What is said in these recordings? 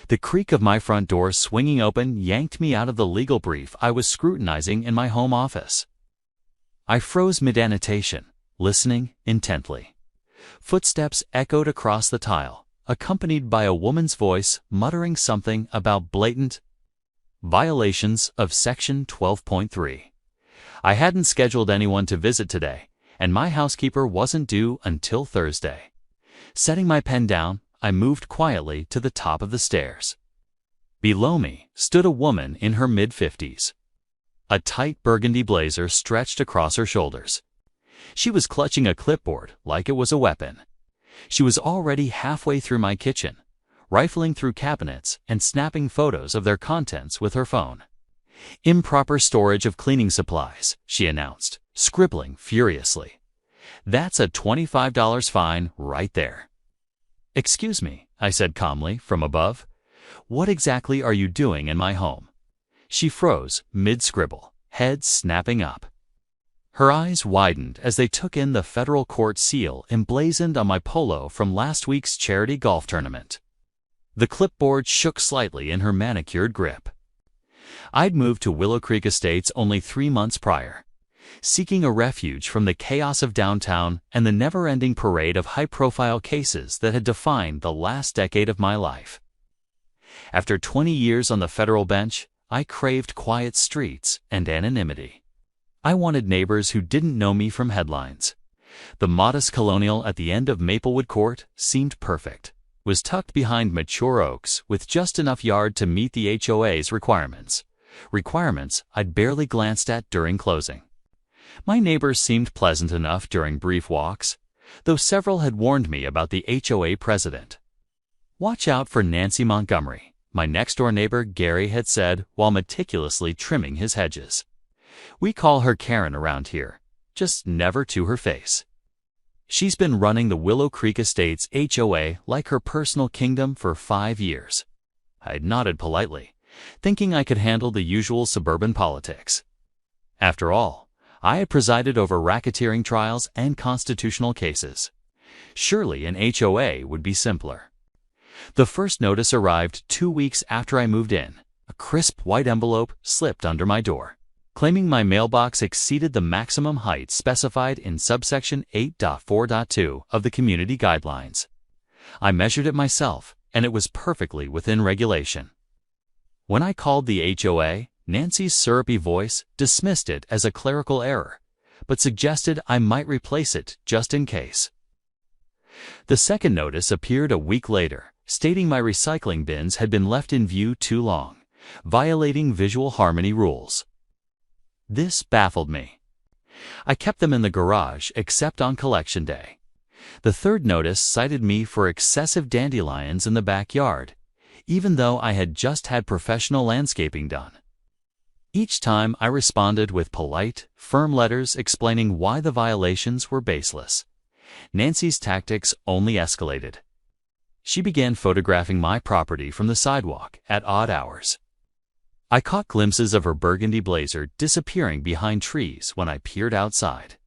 The creak of my front door swinging open yanked me out of the legal brief I was scrutinizing in my home office. I froze mid-annotation, listening intently. Footsteps echoed across the tile, accompanied by a woman's voice muttering something about blatant violations of Section 12.3. I hadn't scheduled anyone to visit today, and my housekeeper wasn't due until Thursday. Setting my pen down, I moved quietly to the top of the stairs. Below me stood a woman in her mid-50s. A tight burgundy blazer stretched across her shoulders. She was clutching a clipboard like it was a weapon. She was already halfway through my kitchen, rifling through cabinets and snapping photos of their contents with her phone. "Improper storage of cleaning supplies," she announced, scribbling furiously. "That's a $25 fine right there." "Excuse me," I said calmly from above. "What exactly are you doing in my home?" She froze mid-scribble, head snapping up. Her eyes widened as they took in the federal court seal emblazoned on my polo from last week's charity golf tournament. The clipboard shook slightly in her manicured grip. I'd moved to Willow Creek Estates only 3 months prior, seeking a refuge from the chaos of downtown and the never-ending parade of high-profile cases that had defined the last decade of my life. After 20 years on the federal bench, I craved quiet streets and anonymity. I wanted neighbors who didn't know me from headlines. The modest colonial at the end of Maplewood Court seemed perfect. It was tucked behind mature oaks with just enough yard to meet the HOA's requirements. Requirements I'd barely glanced at during closing. My neighbors seemed pleasant enough during brief walks, though several had warned me about the HOA president. "Watch out for Nancy Montgomery," my next-door neighbor Gary had said while meticulously trimming his hedges. "We call her Karen around here, just never to her face. She's been running the Willow Creek Estates HOA like her personal kingdom for 5 years. I nodded politely, thinking I could handle the usual suburban politics. After all, I had presided over racketeering trials and constitutional cases. Surely an HOA would be simpler. The first notice arrived 2 weeks after I moved in. A crisp white envelope slipped under my door, claiming my mailbox exceeded the maximum height specified in subsection 8.4.2 of the community guidelines. I measured it myself, and it was perfectly within regulation. When I called the HOA, Nancy's syrupy voice dismissed it as a clerical error, but suggested I might replace it just in case. The second notice appeared a week later, stating my recycling bins had been left in view too long, violating visual harmony rules. This baffled me. I kept them in the garage except on collection day. The third notice cited me for excessive dandelions in the backyard, even though I had just had professional landscaping done. Each time I responded with polite, firm letters explaining why the violations were baseless. Nancy's tactics only escalated. She began photographing my property from the sidewalk at odd hours. I caught glimpses of her burgundy blazer disappearing behind trees when I peered outside.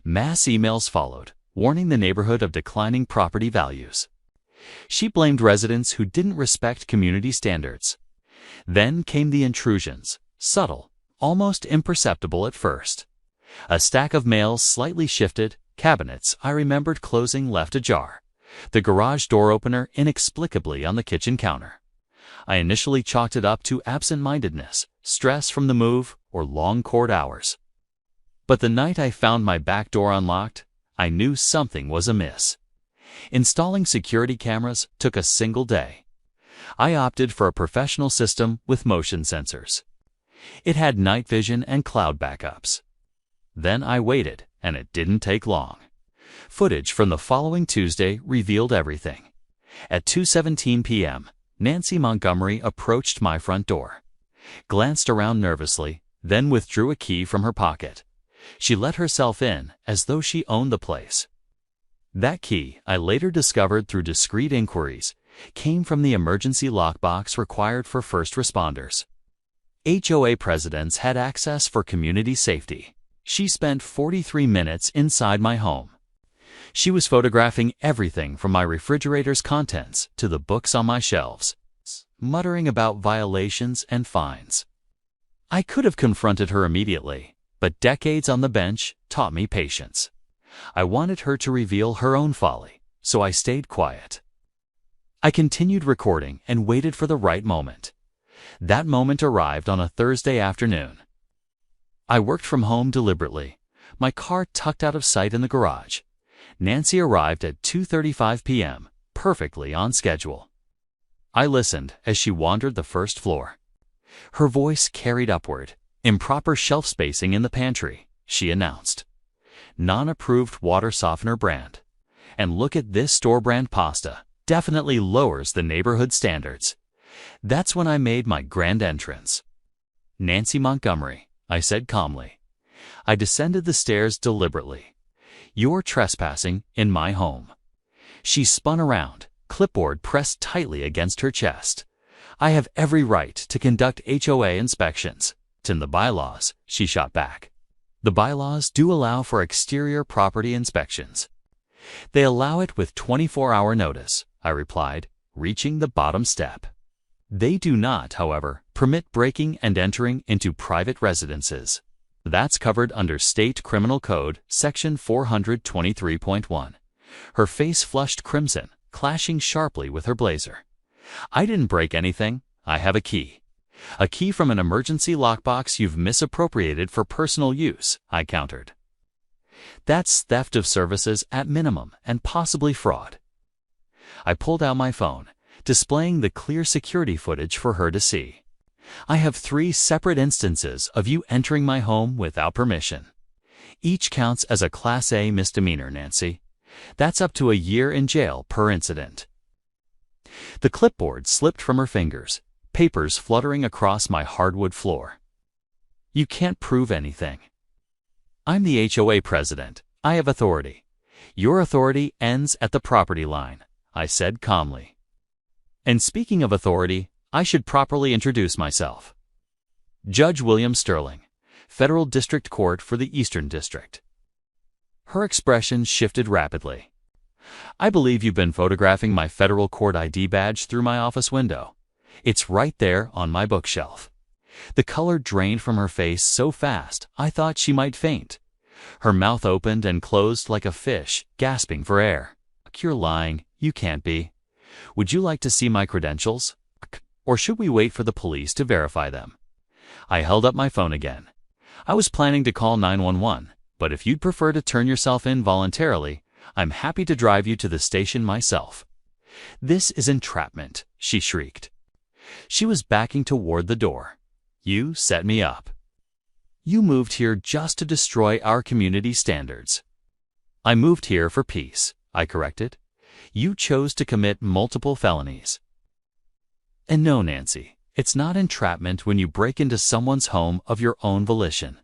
Mass emails followed, warning the neighborhood of declining property values. She blamed residents who didn't respect community standards. Then came the intrusions, subtle, almost imperceptible at first. A stack of mails slightly shifted, cabinets I remembered closing left ajar, the garage door opener inexplicably on the kitchen counter. I initially chalked it up to absent-mindedness, stress from the move, or long court hours. But the night I found my back door unlocked, I knew something was amiss. Installing security cameras took a single day. I opted for a professional system with motion sensors. It had night vision and cloud backups. Then I waited, and it didn't take long. Footage from the following Tuesday revealed everything. At 2:17 p.m., Nancy Montgomery approached my front door, glanced around nervously, then withdrew a key from her pocket. She let herself in as though she owned the place. That key, I later discovered through discreet inquiries, came from the emergency lockbox required for first responders. HOA presidents had access for community safety. She spent 43 minutes inside my home. She was photographing everything from my refrigerator's contents to the books on my shelves. muttering about violations and fines. I could have confronted her immediately, but decades on the bench taught me patience. I wanted her to reveal her own folly, so I stayed quiet. I continued recording and waited for the right moment. That moment arrived on a Thursday afternoon. I worked from home deliberately, my car tucked out of sight in the garage. Nancy arrived at 2:35 p.m., perfectly on schedule. I listened as she wandered the first floor. Her voice carried upward. "Improper shelf spacing in the pantry," she announced. "Non-approved water softener brand. And look at this store brand pasta. Definitely lowers the neighborhood standards." That's when I made my grand entrance. "Nancy Montgomery," I said calmly. I descended the stairs deliberately. "You're trespassing in my home." She spun around, clipboard pressed tightly against her chest. "I have every right to conduct HOA inspections. It's in the bylaws," she shot back. "The bylaws do allow for exterior property inspections." "They allow it with 24-hour notice," I replied, reaching the bottom step. "They do not, however, permit breaking and entering into private residences. That's covered under State Criminal Code, Section 423.1. Her face flushed crimson, clashing sharply with her blazer. "I didn't break anything. I have a key." "A key from an emergency lockbox you've misappropriated for personal use," I countered. "That's theft of services at minimum and possibly fraud." I pulled out my phone, displaying the clear security footage for her to see. "I have 3 separate instances of you entering my home without permission. Each counts as a Class A misdemeanor, Nancy. That's up to a year in jail per incident." The clipboard slipped from her fingers, papers fluttering across my hardwood floor. "You can't prove anything." "I'm the HOA president. I have authority. Your authority ends at the property line," I said calmly. "And speaking of authority, I should properly introduce myself. Judge William Sterling, Federal District Court for the Eastern District." Her expression shifted rapidly. "I believe you've been photographing my federal court ID badge through my office window. It's right there on my bookshelf." The color drained from her face so fast I thought she might faint. Her mouth opened and closed like a fish, gasping for air. "You're lying. You can't be. Would you like to see my credentials? Or should we wait for the police to verify them?" I held up my phone again. "I was planning to call 911, but if you'd prefer to turn yourself in voluntarily, I'm happy to drive you to the station myself." "This is entrapment," she shrieked. She was backing toward the door. "You set me up. You moved here just to destroy our community standards." "I moved here for peace," I corrected. "You chose to commit multiple felonies." "And no, Nancy, it's not entrapment when you break into someone's home of your own volition.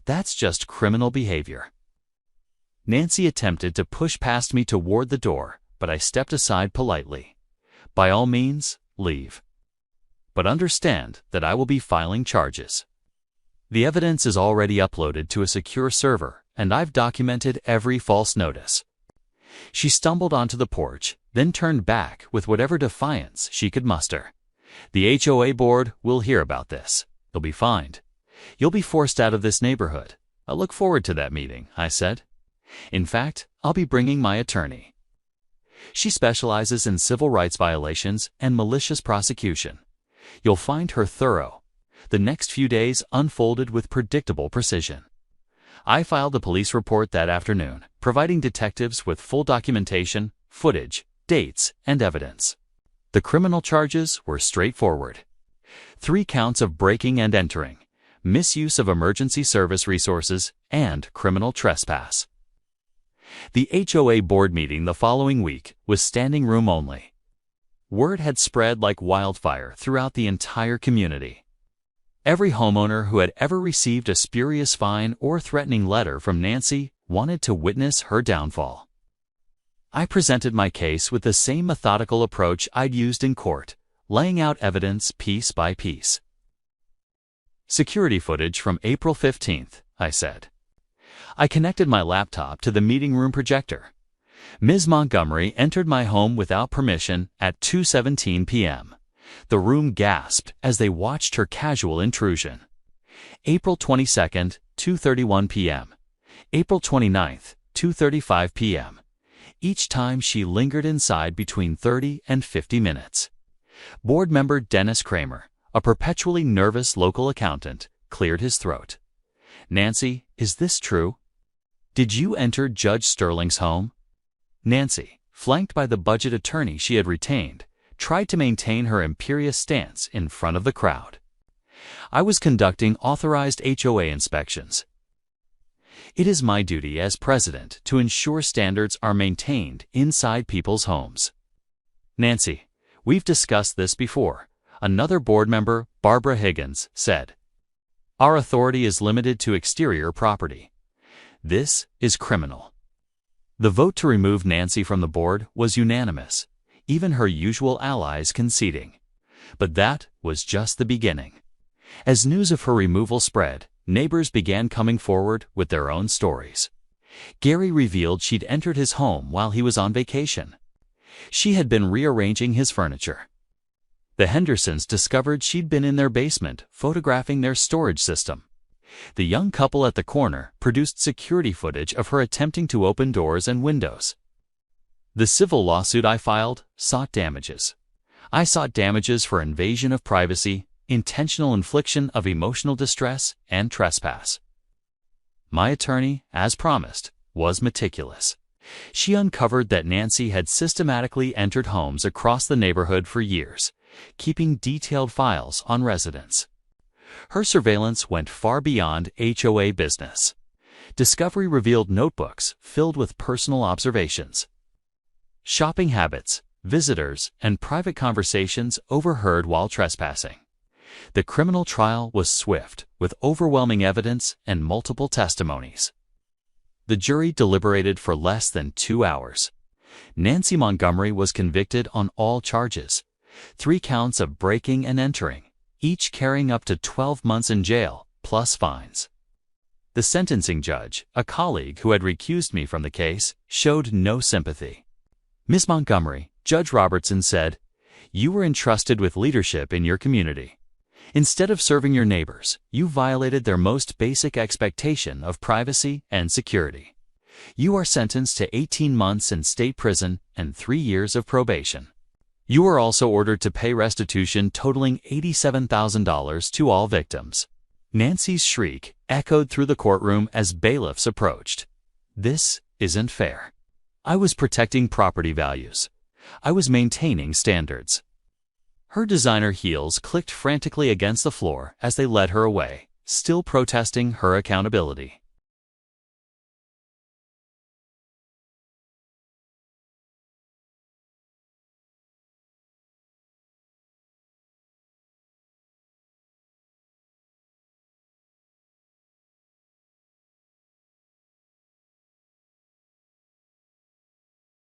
That's just criminal behavior." Nancy attempted to push past me toward the door, but I stepped aside politely. "By all means, leave. But understand that I will be filing charges. The evidence is already uploaded to a secure server, and I've documented every false notice." She stumbled onto the porch, then turned back with whatever defiance she could muster. "The HOA board will hear about this. You'll be fined. You'll be forced out of this neighborhood. I look forward to that meeting," I said. "In fact, I'll be bringing my attorney. She specializes in civil rights violations and malicious prosecution. You'll find her thorough." The next few days unfolded with predictable precision. I filed a police report that afternoon, providing detectives with full documentation, footage, dates, and evidence. The criminal charges were straightforward. 3 counts of breaking and entering, misuse of emergency service resources, and criminal trespass. The HOA board meeting the following week was standing room only. Word had spread like wildfire throughout the entire community. Every homeowner who had ever received a spurious fine or threatening letter from Nancy wanted to witness her downfall. I presented my case with the same methodical approach I'd used in court, laying out evidence piece by piece. "Security footage from April 15th, I said. I connected my laptop to the meeting room projector. Ms. Montgomery entered my home without permission at 2:17 p.m. The room gasped as they watched her casual intrusion. April 22nd, 2:31 p.m. April 29th, 2:35 p.m. Each time she lingered inside between 30 and 50 minutes. Board member Dennis Kramer, a perpetually nervous local accountant, cleared his throat. Nancy, is this true? Did you enter Judge Sterling's home? Nancy, flanked by the budget attorney she had retained, tried to maintain her imperious stance in front of the crowd. I was conducting authorized HOA inspections. It is my duty as president to ensure standards are maintained inside people's homes. Nancy, we've discussed this before, another board member, Barbara Higgins, said. Our authority is limited to exterior property. This is criminal. The vote to remove Nancy from the board was unanimous, even her usual allies conceding. But that was just the beginning. As news of her removal spread, neighbors began coming forward with their own stories. Gary revealed she'd entered his home while he was on vacation. She had been rearranging his furniture. The Hendersons discovered she'd been in their basement photographing their storage system. The young couple at the corner produced security footage of her attempting to open doors and windows. The civil lawsuit I filed sought damages. I sought damages for invasion of privacy, intentional infliction of emotional distress, and trespass. My attorney, as promised, was meticulous. She uncovered that Nancy had systematically entered homes across the neighborhood for years, keeping detailed files on residents. Her surveillance went far beyond HOA business. Discovery revealed notebooks filled with personal observations, shopping habits, visitors, and private conversations overheard while trespassing. The criminal trial was swift, with overwhelming evidence and multiple testimonies. The jury deliberated for less than 2 hours. Nancy Montgomery was convicted on all charges, 3 counts of breaking and entering, each carrying up to 12 months in jail, plus fines. The sentencing judge, a colleague who had recused me from the case, showed no sympathy. Ms. Montgomery, Judge Robertson said, "You were entrusted with leadership in your community. Instead of serving your neighbors, you violated their most basic expectation of privacy and security. You are sentenced to 18 months in state prison and 3 years of probation. You are also ordered to pay restitution totaling $87,000 to all victims." Nancy's shriek echoed through the courtroom as bailiffs approached. This isn't fair. I was protecting property values. I was maintaining standards. Her designer heels clicked frantically against the floor as they led her away, still protesting her accountability.